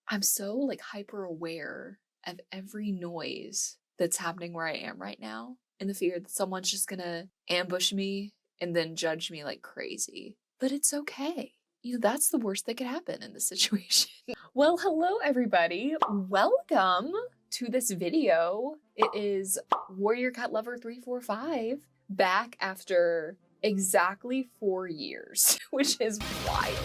I'm so like hyper aware of every noise that's happening where I am right now, in the fear that someone's just gonna ambush me and then judge me like crazy. But it's okay. You know, that's the worst that could happen in this situation. Well, hello everybody. Welcome to this video. It is warriorcatlover345 back after exactly 4 years, which is wild.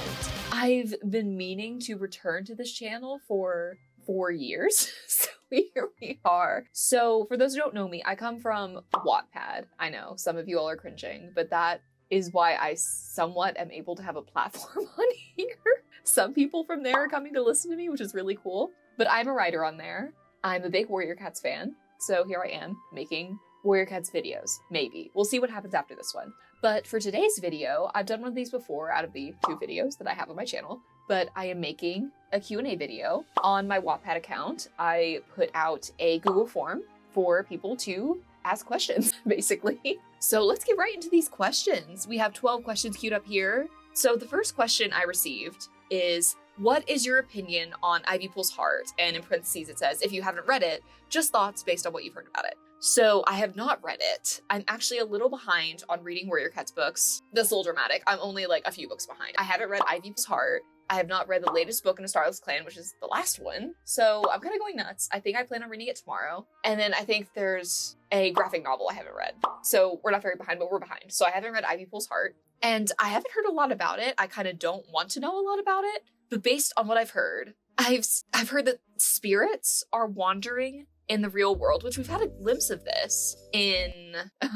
I've been meaning to return to this channel for 4 years, so here we are. So for those who don't know me, I come from Wattpad. I know some of you all are cringing, but that is why I somewhat am able to have a platform on here. Some people from there are coming to listen to me, which is really cool, but I'm a writer on there. I'm a big Warrior Cats fan, so here I am making Warrior Cats videos. Maybe. We'll see what happens after this one. But for today's video, I've done one of these before out of the 2 videos that I have on my channel, but I am making a Q&A video on my Wattpad account. I put out a Google form for people to ask questions, basically. So let's get right into these questions. We have 12 questions queued up here. So the first question I received is, what is your opinion on Ivypool's Heart? And in parentheses it says, if you haven't read it, just thoughts based on what you've heard about it. So I have not read it. I'm actually a little behind on reading Warrior Cats books. That's a little dramatic. I'm only like a few books behind. I haven't read Ivypool's Heart. I have not read the latest book in A Starless Clan, which is the last one. So I'm kind of going nuts. I think I plan on reading it tomorrow. And then I think there's a graphic novel I haven't read. So we're not very behind, but we're behind. So I haven't read Ivypool's Heart. And I haven't heard a lot about it. I kind of don't want to know a lot about it. But based on what I've heard, I've heard that spirits are wandering in the real world, which we've had a glimpse of this in,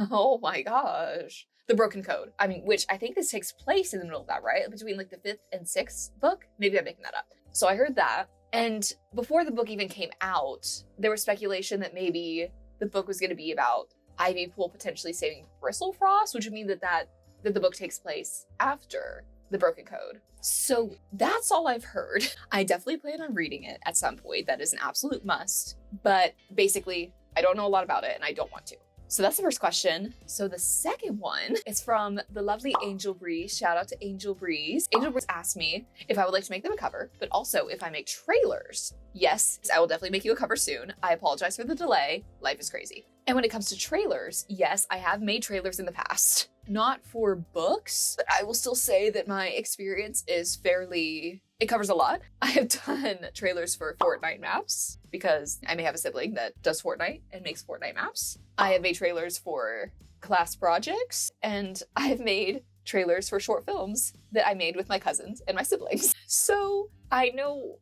oh my gosh, The Broken Code. I mean, which I think this takes place in the middle of that, right? Between like the 5th and 6th book? Maybe I'm making that up. So I heard that. And before the book even came out, there was speculation that maybe the book was going to be about Ivypool potentially saving Bristlefrost, which would mean that the book takes place after The Broken Code. So that's all I've heard. I definitely plan on reading it at some point. That is an absolute must. But basically, I don't know a lot about it and I don't want to. So that's the first question. So the second one is from the lovely Angel Breeze. Shout out to Angel Breeze. Angel Breeze asked me if I would like to make them a cover, but also if I make trailers. Yes, I will definitely make you a cover soon. I apologize for the delay. Life is crazy. And when it comes to trailers, yes, I have made trailers in the past. Not for books, but I will still say that my experience is it covers a lot. I have done trailers for Fortnite maps because I may have a sibling that does Fortnite and makes Fortnite maps. I have made trailers for class projects, and I have made trailers for short films that I made with my cousins and my siblings. So I know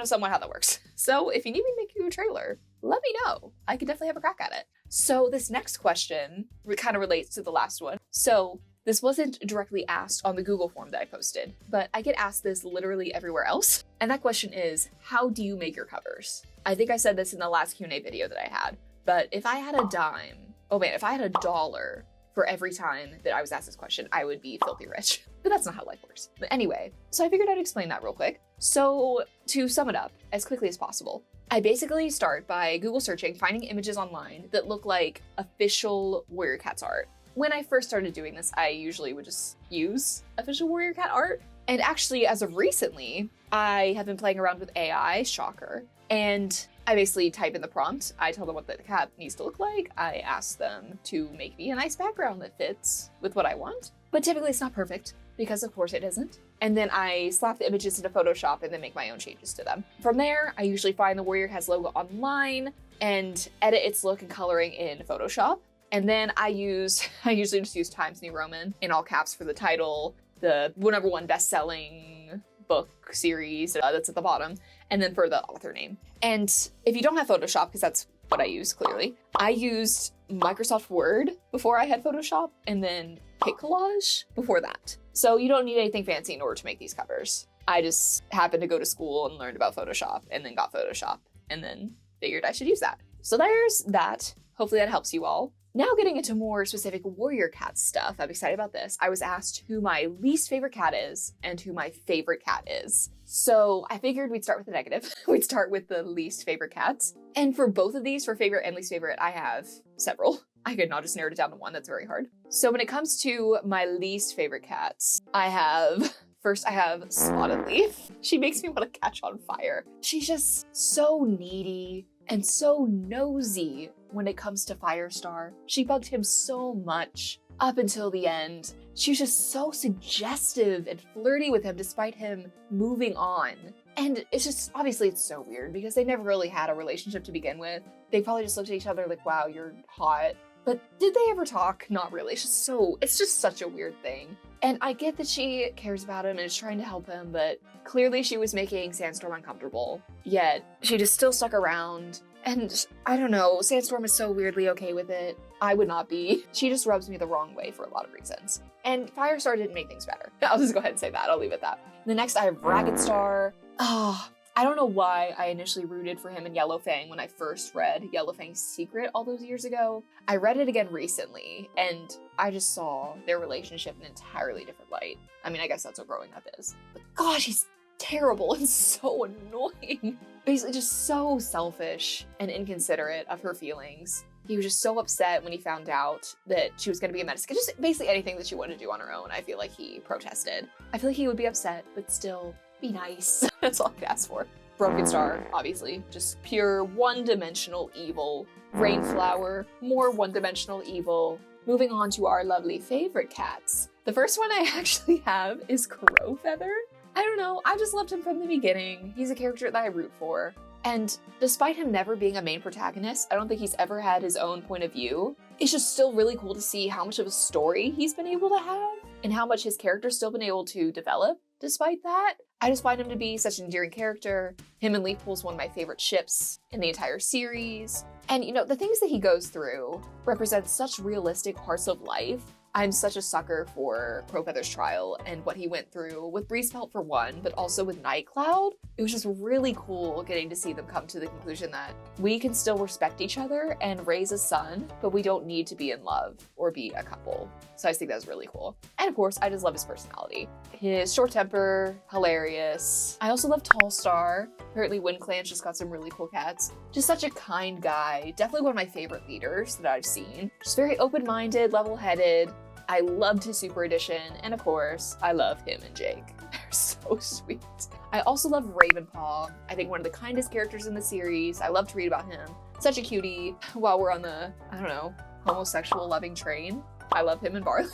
somewhat how that works. So if you need me to make you a trailer, let me know. I could definitely have a crack at it. So this next question kind of relates to the last one. So this wasn't directly asked on the Google form that I posted, but I get asked this literally everywhere else. And that question is, how do you make your covers? I think I said this in the last Q&A video that I had, but if I had if I had $1 for every time that I was asked this question, I would be filthy rich. But that's not how life works. But anyway, so I figured I'd explain that real quick. So to sum it up as quickly as possible, I basically start by Google searching, finding images online that look like official Warrior Cats art. When I first started doing this, I usually would just use official Warrior Cat art. And actually, as of recently, I have been playing around with AI, shocker. And I basically type in the prompt. I tell them what the cat needs to look like. I ask them to make me a nice background that fits with what I want. But typically it's not perfect, because of course it isn't. And then I slap the images into Photoshop and then make my own changes to them. From there, I usually find the Warrior Cats logo online and edit its look and coloring in Photoshop. And then I usually just use Times New Roman in all caps for the title, the number 1 best-selling book series that's at the bottom, and then for the author name. And if you don't have Photoshop, because that's what I use clearly, I used Microsoft Word before I had Photoshop, and then Pic Collage before that. So you don't need anything fancy in order to make these covers. I just happened to go to school and learned about Photoshop, and then got Photoshop, and then figured I should use that. So there's that. Hopefully that helps you all. Now getting into more specific Warrior Cat stuff, I'm excited about this. I was asked who my least favorite cat is and who my favorite cat is. So I figured we'd start with the negative. We'd start with the least favorite cats. And for both of these, for favorite and least favorite, I have several. I could not just narrow it down to one, that's very hard. So when it comes to my least favorite cats, I have First, I have Spotted Leaf. She makes me want to catch on fire. She's just so needy and so nosy when it comes to Firestar. She bugged him so much up until the end. She was just so suggestive and flirty with him despite him moving on. And it's just, obviously it's so weird because they never really had a relationship to begin with. They probably just looked at each other like, wow, you're hot. But did they ever talk? Not really. It's just such a weird thing. And I get that she cares about him and is trying to help him, but clearly she was making Sandstorm uncomfortable. Yet she just still stuck around. And I don't know, Sandstorm is so weirdly okay with it. I would not be. She just rubs me the wrong way for a lot of reasons. And Firestar didn't make things better. I'll just go ahead and say that. I'll leave it at that. The next I have Ragged Star. I don't know why I initially rooted for him in Yellowfang when I first read Yellowfang's Secret all those years ago. I read it again recently, and I just saw their relationship in an entirely different light. I mean, I guess that's what growing up is. But gosh, he's terrible and so annoying. Basically just so selfish and inconsiderate of her feelings. He was just so upset when he found out that she was going to be a medicine. Just basically anything that she wanted to do on her own, I feel like he protested. I feel like he would be upset, but still be nice. That's all I could ask for. Broken Star, obviously, just pure one-dimensional evil. Rainflower, more one-dimensional evil. Moving on to our lovely favorite cats. The first one I actually have is Crowfeather. I don't know, I just loved him from the beginning. He's a character that I root for. And despite him never being a main protagonist, I don't think he's ever had his own point of view. It's just still really cool to see how much of a story he's been able to have and how much his character's still been able to develop despite that. I just find him to be such an endearing character. Him and Leafpool's one of my favorite ships in the entire series. And you know, the things that he goes through represent such realistic parts of life. I'm such a sucker for Crowfeather's trial and what he went through with Breezepelt for one, but also with Nightcloud. It was just really cool getting to see them come to the conclusion that we can still respect each other and raise a son, but we don't need to be in love or be a couple. So I just think that was really cool. And of course, I just love his personality. His short temper, hilarious. I also love Tallstar. Apparently WindClan's just got some really cool cats. Just such a kind guy. Definitely one of my favorite leaders that I've seen. Just very open-minded, level-headed. I loved his Super Edition, and of course, I love him and Jake. They're so sweet. I also love Ravenpaw. I think one of the kindest characters in the series. I love to read about him. Such a cutie. While we're on the, I don't know, homosexual loving train, I love him and Barley.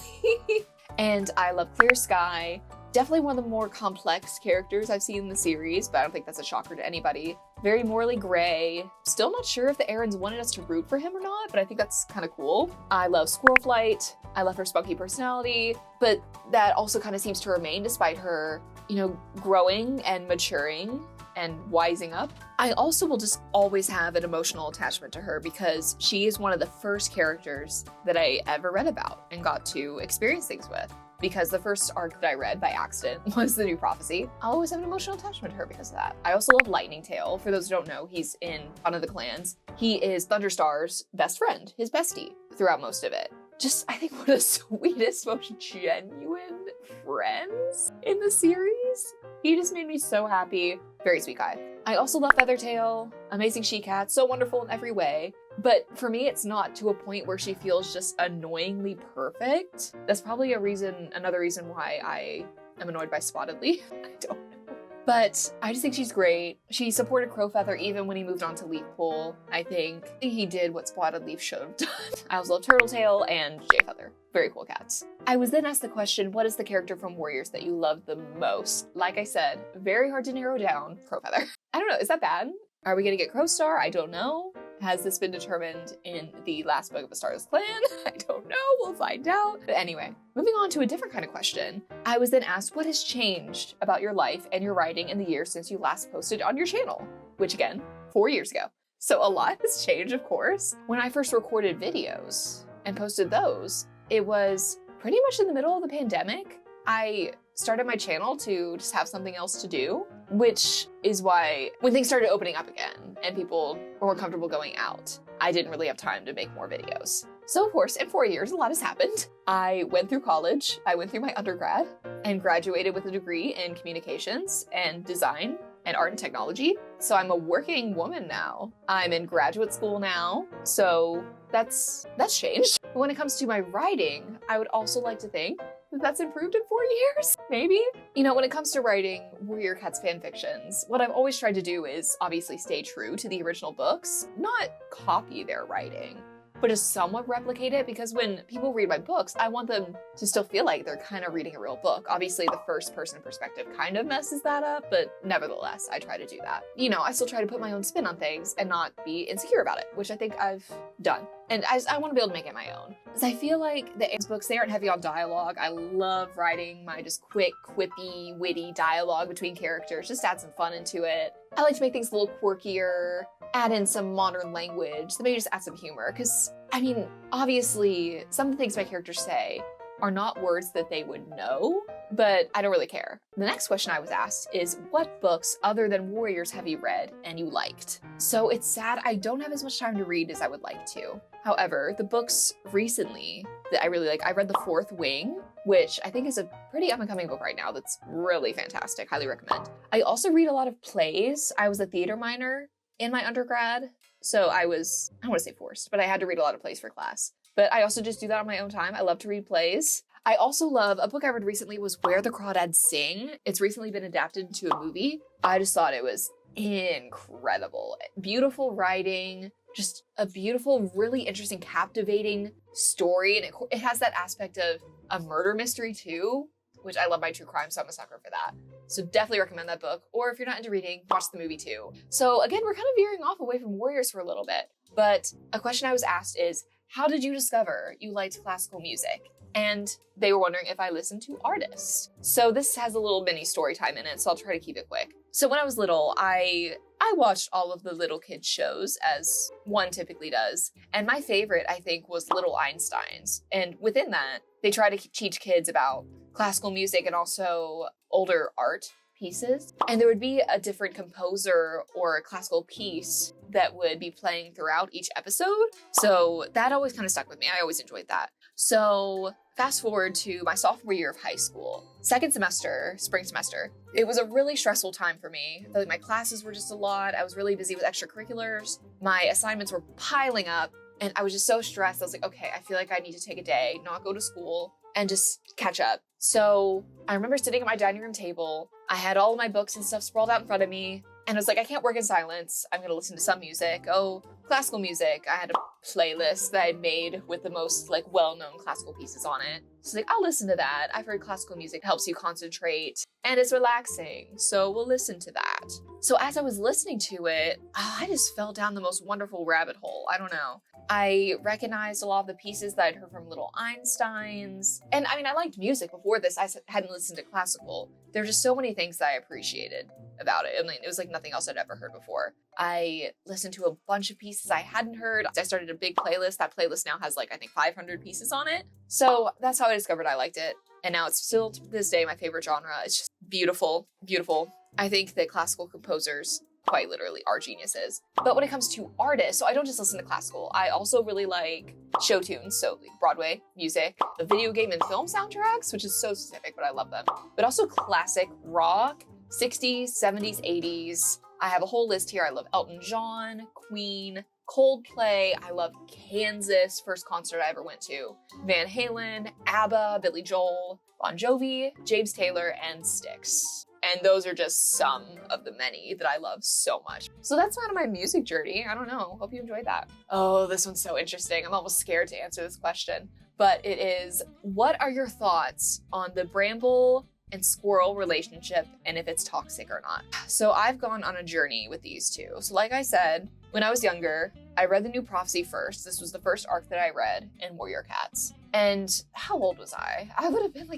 And I love Clear Sky. Definitely one of the more complex characters I've seen in the series, but I don't think that's a shocker to anybody. Very morally gray. Still not sure if the Erins wanted us to root for him or not, but I think that's kind of cool. I love Squirrelflight. I love her spunky personality, but that also kind of seems to remain despite her, you know, growing and maturing and wising up. I also will just always have an emotional attachment to her because she is one of the first characters that I ever read about and got to experience things with. Because the first arc that I read by accident was The New Prophecy. I'll always have an emotional attachment to her because of that. I also love Lightning Tail. For those who don't know, he's in one of the clans. He is Thunderstar's best friend, his bestie, throughout most of it. Just, I think, one of the sweetest, most genuine friends in the series. He just made me so happy. Very sweet guy. I also love Feathertail, amazing she-cat, so wonderful in every way. But for me, it's not to a point where she feels just annoyingly perfect. That's probably another reason why I am annoyed by Spotted Leaf. I don't know. But I just think she's great. She supported Crowfeather even when he moved on to Leafpool. I think he did what Spotted Leaf should have done. I also love Turtletail and Jayfeather. Very cool cats. I was then asked the question, what is the character from Warriors that you love the most? Like I said, very hard to narrow down. Crowfeather. I don't know, is that bad? Are we gonna get Crowstar? I don't know. Has this been determined in the last book of A Starless Clan? I don't know, we'll find out. But anyway, moving on to a different kind of question. I was then asked, what has changed about your life and your writing in the years since you last posted on your channel? Which again, 4 years ago. So a lot has changed, of course. When I first recorded videos and posted those, it was pretty much in the middle of the pandemic. I started my channel to just have something else to do, which is why when things started opening up again and people were more comfortable going out, I didn't really have time to make more videos. So of course, in 4 years, a lot has happened. I went through college, I went through my undergrad and graduated with a degree in communications and design and art and technology. So I'm a working woman now. I'm in graduate school now. So that's changed. But when it comes to my writing, I would also like to think that's improved in 4 years, maybe? You know, when it comes to writing Warrior Cats fanfictions, what I've always tried to do is obviously stay true to the original books, not copy their writing, but to somewhat replicate it, because when people read my books, I want them to still feel like they're kind of reading a real book. Obviously, the first person perspective kind of messes that up, but nevertheless, I try to do that. You know, I still try to put my own spin on things and not be insecure about it, which I think I've done. And I want to be able to make it my own. Because I feel like the Ames books, they aren't heavy on dialogue. I love writing my just quick, quippy, witty dialogue between characters, just add some fun into it. I like to make things a little quirkier, add in some modern language, maybe just add some humor. Because, I mean, obviously, some of the things my characters say are not words that they would know, but I don't really care. The next question I was asked is, what books other than Warriors have you read and you liked? So it's sad I don't have as much time to read as I would like to. However, the books recently that I really like, I read The Fourth Wing, which I think is a pretty up-and-coming book right now that's really fantastic, highly recommend. I also read a lot of plays. I was a theater minor in my undergrad, so I don't want to say forced, but I had to read a lot of plays for class. But I also just do that on my own time. I love to read plays. I also love, a book I read recently was Where the Crawdads Sing. It's recently been adapted into a movie. I just thought it was incredible. Beautiful writing, just a beautiful, really interesting, captivating story. And it has that aspect of a murder mystery too, which I love my true crime, so I'm a sucker for that. So definitely recommend that book. Or if you're not into reading, watch the movie too. So again, we're kind of veering off away from Warriors for a little bit. But a question I was asked is, how did you discover you liked classical music? And they were wondering if I listened to artists. So this has a little mini story time in it, so I'll try to keep it quick. So when I was little, I watched all of the little kids shows, as one typically does. And my favorite, I think, was Little Einsteins. And within that, they try to teach kids about classical music and also older art pieces. And there would be a different composer or a classical piece that would be playing throughout each episode. So that always kind of stuck with me. I always enjoyed that. So fast forward to my sophomore year of high school, second semester, spring semester. It was a really stressful time for me. I felt like my classes were just a lot. I was really busy with extracurriculars. My assignments were piling up and I was just so stressed. I was like, okay, I feel like I need to take a day, not go to school, and just catch up. So I remember sitting at my dining room table. I had all of my books and stuff sprawled out in front of me. And I was like, I can't work in silence. I'm going to listen to some music. Oh, classical music. I had a playlist that I'd made with the most well-known classical pieces on it. So I'll listen to that. I've heard classical music helps you concentrate and it's relaxing. So we'll listen to that. So as I was listening to it, I just fell down the most wonderful rabbit hole. I don't know. I recognized a lot of the pieces that I'd heard from Little Einsteins. And I mean, I liked music before this. I hadn't listened to classical. There were just so many things that I appreciated about it. I mean, it was like nothing else I'd ever heard before. I listened to a bunch of pieces I hadn't heard. I started a big playlist. That playlist now has I think 500 pieces on it. So that's how I discovered I liked it. And now it's still to this day my favorite genre. It's just beautiful, beautiful. I think that classical composers quite literally are geniuses. But when it comes to artists, so I don't just listen to classical. I also really like show tunes, so Broadway music, the video game and film soundtracks, which is so specific, but I love them. But also classic rock, 60s, 70s, 80s. I have a whole list here. I love Elton John, Queen, Coldplay. I love Kansas, first concert I ever went to. Van Halen, ABBA, Billy Joel, Bon Jovi, James Taylor, and Styx. And those are just some of the many that I love so much. So that's kind of my music journey. I don't know. Hope you enjoyed that. Oh, this one's so interesting. I'm almost scared to answer this question. But it is, what are your thoughts on the Bramble and Squirrel relationship and if it's toxic or not? So I've gone on a journey with these two. So like I said, when I was younger, I read the New Prophecy first. This was the first arc that I read in Warrior Cats. And how old was I? I would have been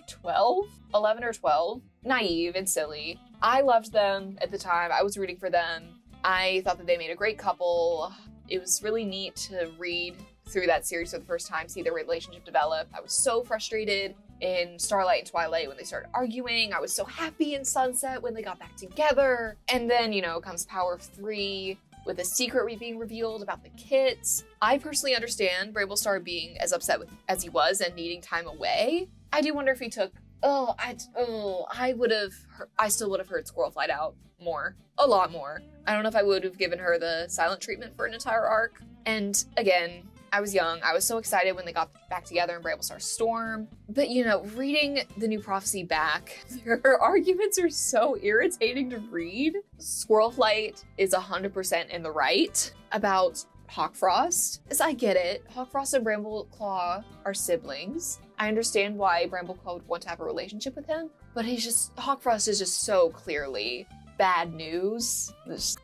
11 or 12. Naive and silly. I loved them at the time. I was rooting for them. I thought that they made a great couple. It was really neat to read through that series for the first time, see their relationship develop. I was so frustrated in Starlight and Twilight when they started arguing. I was so happy in Sunset when they got back together. And then, comes Power of 3 with a secret being revealed about the kits. I personally understand Bramblestar being as upset as he was and needing time away. I do wonder if he took I still would have heard Squirrelflight out more. A lot more. I don't know if I would have given her the silent treatment for an entire arc. And again, I was young. I was so excited when they got back together in Bramblestar Storm. But, you know, reading the new prophecy back, their arguments are so irritating to read. Squirrelflight is 100% in the right about Hawkfrost. As I get it, Hawkfrost and Brambleclaw are siblings. I understand why Brambleclaw would want to have a relationship with him, but Hawkfrost is just so clearly bad news.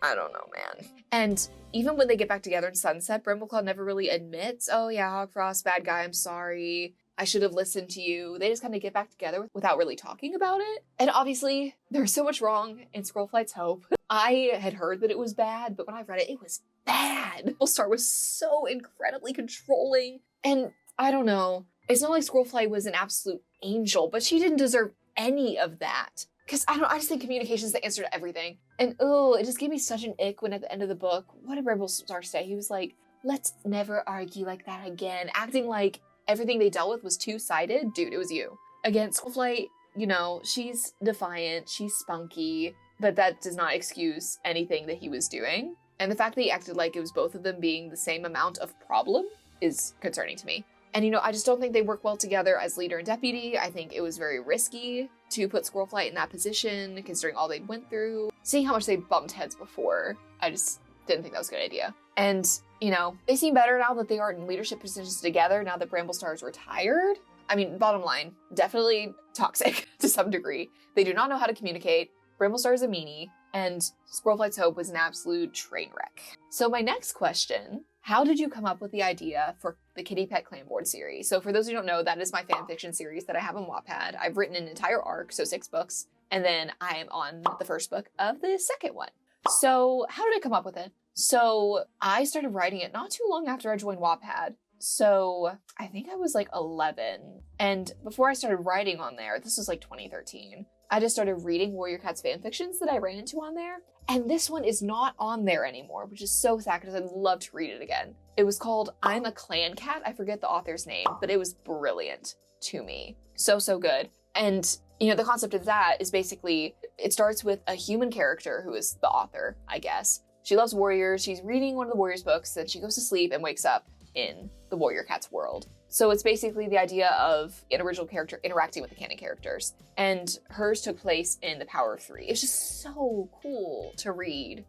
I don't know, man. And even when they get back together in Sunset, Brambleclaw never really admits, oh yeah, Hawkfrost, bad guy, I'm sorry. I should have listened to you. They just kind of get back together without really talking about it. And obviously, there's so much wrong in Squirrelflight's Hope. I had heard that it was bad, but when I read it, it was bad. Star was so incredibly controlling. And I don't know. It's not like Squirrelflight was an absolute angel, but she didn't deserve any of that. Because I just think communication is the answer to everything. And it just gave me such an ick when at the end of the book, what did Bramblestar say? He was like, let's never argue like that again. Acting like everything they dealt with was two-sided. Dude, it was you. Again, Squirrelflight, you know, she's defiant, she's spunky, but that does not excuse anything that he was doing. And the fact that he acted like it was both of them being the same amount of problem is concerning to me. And, you know, I just don't think they work well together as leader and deputy. I think it was very risky to put Squirrelflight in that position, considering all they'd went through. Seeing how much they bumped heads before, I just didn't think that was a good idea. And, you know, they seem better now that they are in leadership positions together, now that Bramblestar is retired. I mean, bottom line, definitely toxic to some degree. They do not know how to communicate. Bramblestar is a meanie, and Squirrelflight's Hope was an absolute train wreck. So my next question, how did you come up with the idea for the Kittypet Clanborn series? So for those who don't know, that is my fanfiction series that I have on Wattpad. I've written an entire arc, so 6 books, and then I am on the first book of the second one. So how did I come up with it? So I started writing it not too long after I joined Wattpad. So I think I was like 11. And before I started writing on there, this was like 2013, I just started reading Warrior Cat's fanfictions that I ran into on there. And this one is not on there anymore, which is so sad because I'd love to read it again. It was called I'm a Clan Cat. I forget the author's name, but it was brilliant to me. So good. And, you know, the concept of that is basically, it starts with a human character who is the author, I guess. She loves warriors. She's reading one of the warriors' books, then she goes to sleep and wakes up in the Warrior Cat's world. So it's basically the idea of an original character interacting with the canon characters. And hers took place in The Power of Three. It's just so cool to read.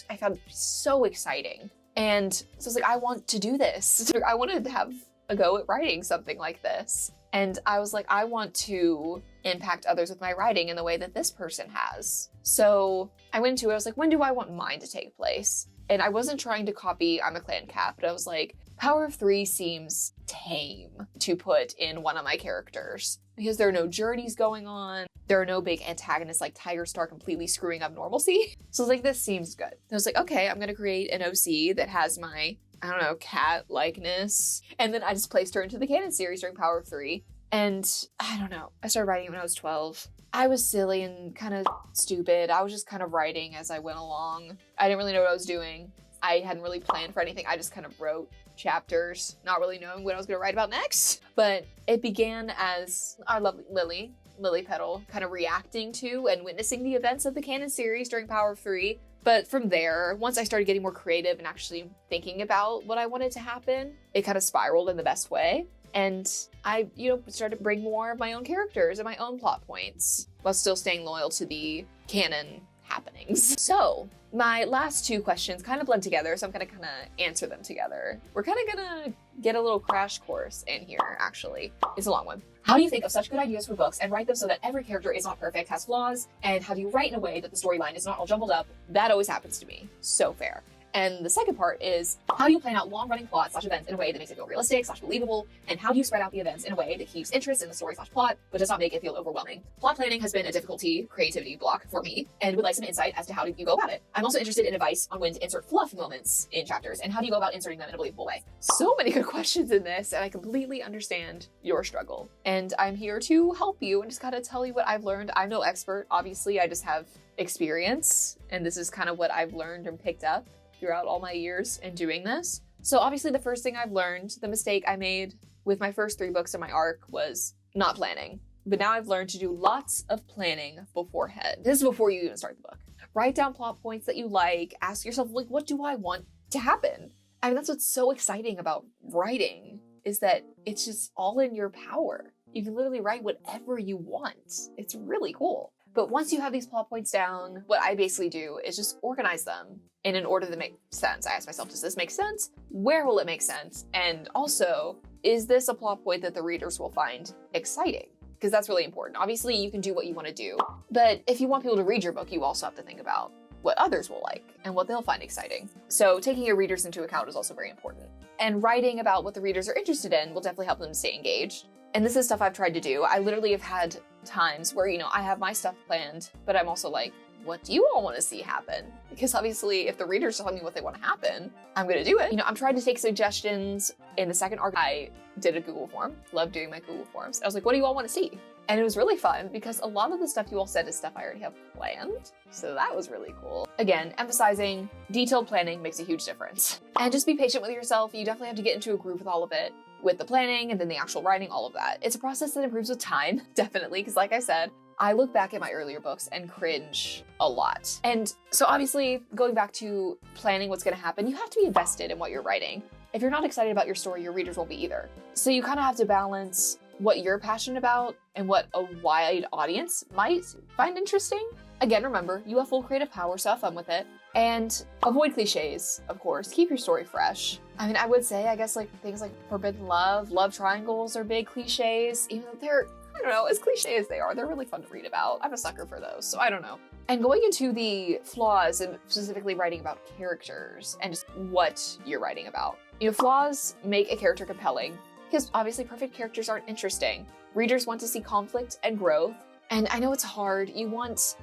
I found it so exciting. And so I was like, I want to do this. I wanted to have a go at writing something like this. And I was like, I want to impact others with my writing in the way that this person has. So I went into it, I was like, when do I want mine to take place? And I wasn't trying to copy I'm a Clan Cat, but I was like, Power of Three seems tame to put in one of my characters because there are no journeys going on. There are no big antagonists like Tiger Star completely screwing up normalcy. So I was like, this seems good. I was like, okay, I'm going to create an OC that has my, I don't know, cat likeness. And then I just placed her into the canon series during Power of Three. And I don't know, I started writing when I was 12. I was silly and kind of stupid. I was just kind of writing as I went along. I didn't really know what I was doing. I hadn't really planned for anything. I just kind of wrote chapters, not really knowing what I was going to write about next. But it began as our lovely Lily Petal, kind of reacting to and witnessing the events of the canon series during Power of Three. But from there, once I started getting more creative and actually thinking about what I wanted to happen, it kind of spiraled in the best way. And I, started to bring more of my own characters and my own plot points while still staying loyal to the canon happenings. So my last 2 questions kind of blend together, so I'm gonna kind of answer them together. We're kind of gonna get a little crash course in here, actually. It's a long one. How do you think of such good ideas for books and write them so that every character is not perfect, has flaws? And how do you write in a way that the storyline is not all jumbled up? That always happens to me. So fair. And the second part is, how do you plan out long-running plots/events in a way that makes it feel realistic/believable? And how do you spread out the events in a way that keeps interest in the story/plot, but does not make it feel overwhelming? Plot planning has been a creativity block for me, and would like some insight as to how you go about it. I'm also interested in advice on when to insert fluff moments in chapters, and how do you go about inserting them in a believable way? So many good questions in this, and I completely understand your struggle. And I'm here to help you and just kind of tell you what I've learned. I'm no expert, obviously, I just have experience, and this is kind of what I've learned and picked up throughout all my years in doing this. So obviously the first thing I've learned, the mistake I made with my first 3 books in my arc, was not planning. But now I've learned to do lots of planning beforehand. This is before you even start the book. Write down plot points that you like, ask yourself, what do I want to happen? I mean, that's what's so exciting about writing, is that it's just all in your power. You can literally write whatever you want. It's really cool. But once you have these plot points down, what I basically do is just organize them in an order that makes sense. I ask myself, does this make sense? Where will it make sense? And also, is this a plot point that the readers will find exciting? Because that's really important. Obviously, you can do what you want to do, but if you want people to read your book, you also have to think about what others will like and what they'll find exciting. So taking your readers into account is also very important. And writing about what the readers are interested in will definitely help them stay engaged. And this is stuff I've tried to do. I literally have had times where, I have my stuff planned, but I'm also like, what do you all want to see happen? Because obviously, if the readers tell me what they want to happen, I'm going to do it. I'm trying to take suggestions. In the second arc, I did a Google form. Love doing my Google forms. I was like, what do you all want to see? And it was really fun because a lot of the stuff you all said is stuff I already have planned. So that was really cool. Again, emphasizing detailed planning makes a huge difference. And just be patient with yourself. You definitely have to get into a groove with all of it, with the planning and then the actual writing, all of that. It's a process that improves with time, definitely, because like I said, I look back at my earlier books and cringe a lot. And so obviously, going back to planning what's going to happen, you have to be invested in what you're writing. If you're not excited about your story, your readers won't be either. So you kind of have to balance what you're passionate about and what a wide audience might find interesting. Again, remember, you have full creative power, so have fun with it. And avoid cliches, of course. Keep your story fresh. I mean, I would say, I guess, things like forbidden love triangles are big cliches, even though they're, I don't know, as cliche as they are, they're really fun to read about. I'm a sucker for those, so I don't know. And going into the flaws and specifically writing about characters and just what you're writing about. Flaws make a character compelling because obviously perfect characters aren't interesting. Readers want to see conflict and growth. And I know it's hard. You want,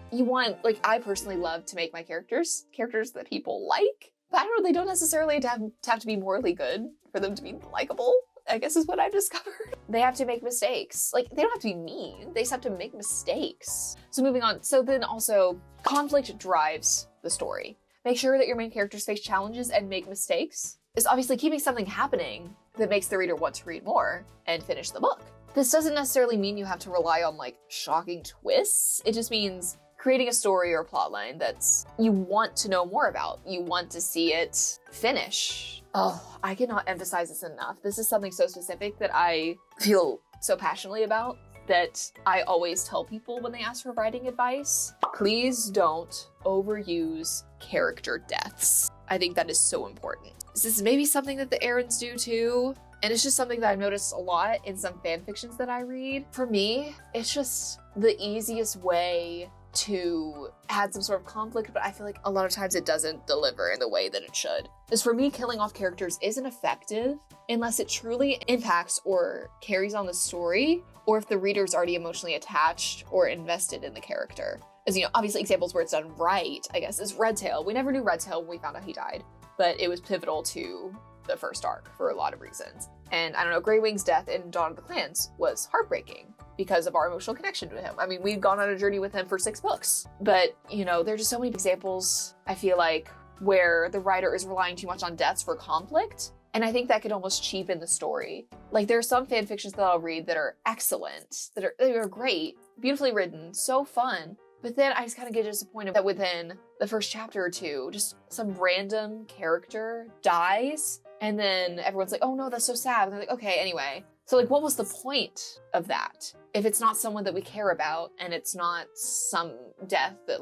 I personally love to make my characters that people like, but I don't know, they don't necessarily have to be morally good for them to be likable, I guess is what I've discovered. They have to make mistakes. They don't have to be mean, they just have to make mistakes. So moving on. So then also, conflict drives the story. Make sure that your main characters face challenges and make mistakes. Is obviously keeping something happening that makes the reader want to read more and finish the book. This doesn't necessarily mean you have to rely on shocking twists. It just means creating a story or a plotline that's you want to know more about. You want to see it finish. Oh, I cannot emphasize this enough. This is something so specific that I feel so passionately about that I always tell people when they ask for writing advice. Please don't overuse character deaths. I think that is so important. This is maybe something that the Aarons do too. And it's just something that I've noticed a lot in some fan fictions that I read. For me, it's just the easiest way to add some sort of conflict, but I feel like a lot of times it doesn't deliver in the way that it should. Because for me, killing off characters isn't effective unless it truly impacts or carries on the story, or if the reader's already emotionally attached or invested in the character. As obviously examples where it's done right, I guess, is Redtail. We never knew Redtail when we found out he died, but it was pivotal to the first arc for a lot of reasons. And I don't know, Greywing's death in Dawn of the Clans was heartbreaking because of our emotional connection to him. I mean, we've gone on a journey with him for 6 books, but there's just so many examples, I feel like, where the writer is relying too much on deaths for conflict. And I think that could almost cheapen the story. There are some fan fictions that I'll read that are excellent, that are great, beautifully written, so fun. But then I just kind of get disappointed that within the first chapter or two, just some random character dies. And then everyone's like, oh no, that's so sad. And they're like, okay, anyway. So what was the point of that? If it's not someone that we care about and it's not some death that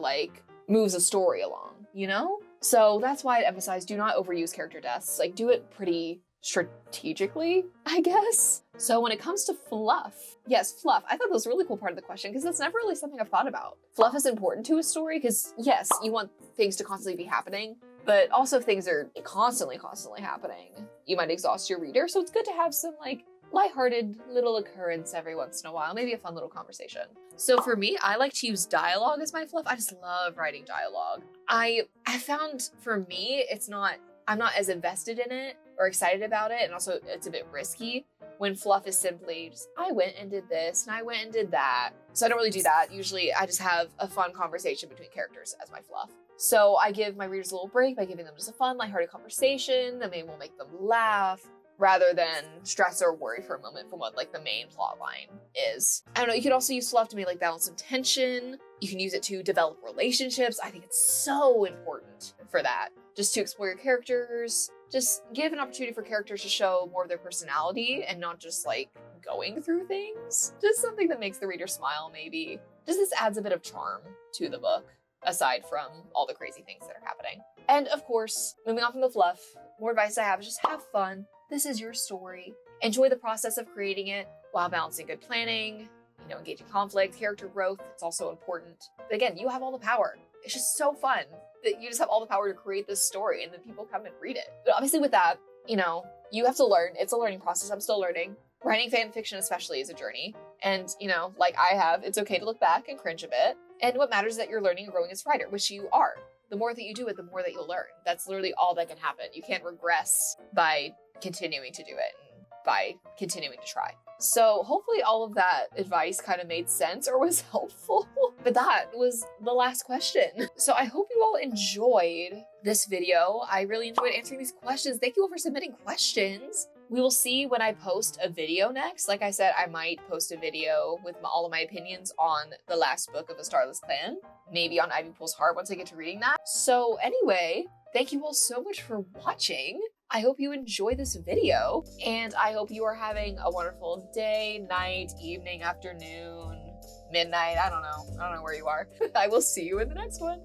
moves a story along, So that's why I emphasize do not overuse character deaths. Do it pretty strategically, I guess. So when it comes to fluff, yes, fluff. I thought that was a really cool part of the question because that's never really something I've thought about. Fluff is important to a story because yes, you want things to constantly be happening, but also if things are constantly happening, you might exhaust your reader. So it's good to have some lighthearted little occurrence every once in a while, maybe a fun little conversation. So for me, I like to use dialogue as my fluff. I just love writing dialogue. I found for me, I'm not as invested in it or excited about it, and also it's a bit risky when fluff is simply just, I went and did this, and I went and did that. So I don't really do that. Usually I just have a fun conversation between characters as my fluff. So I give my readers a little break by giving them just a fun, lighthearted conversation that maybe will make them laugh, rather than stress or worry for a moment from what the main plot line is. I don't know, you could also use fluff to maybe balance some tension. You can use it to develop relationships. I think it's so important for that. Just to explore your characters just give an opportunity for characters to show more of their personality and not just like going through things. Just something that makes the reader smile, maybe. Just this adds a bit of charm to the book, aside from all the crazy things that are happening. And of course, moving on from the fluff, more advice I have is just have fun. This is your story. Enjoy the process of creating it while balancing good planning, engaging conflict, character growth. It's also important. But again, you have all the power. It's just so fun that you just have all the power to create this story and then people come and read it. But obviously with that, you have to learn. It's a learning process. I'm still learning. Writing fan fiction especially is a journey. And, like I have, it's okay to look back and cringe a bit. And what matters is that you're learning and growing as a writer, which you are. The more that you do it, the more that you'll learn. That's literally all that can happen. You can't regress by continuing to do it and by continuing to try. So hopefully all of that advice kind of made sense or was helpful. But that was the last question. So I hope you all enjoyed this video. I really enjoyed answering these questions. Thank you all for submitting questions. We will see when I post a video next. Like I said, I might post a video with all of my opinions on the last book of A Starless Clan. Maybe on Ivypool's Heart once I get to reading that. So anyway, thank you all so much for watching. I hope you enjoy this video, and I hope you are having a wonderful day, night, evening, afternoon, midnight. I don't know where you are. I will see you in the next one.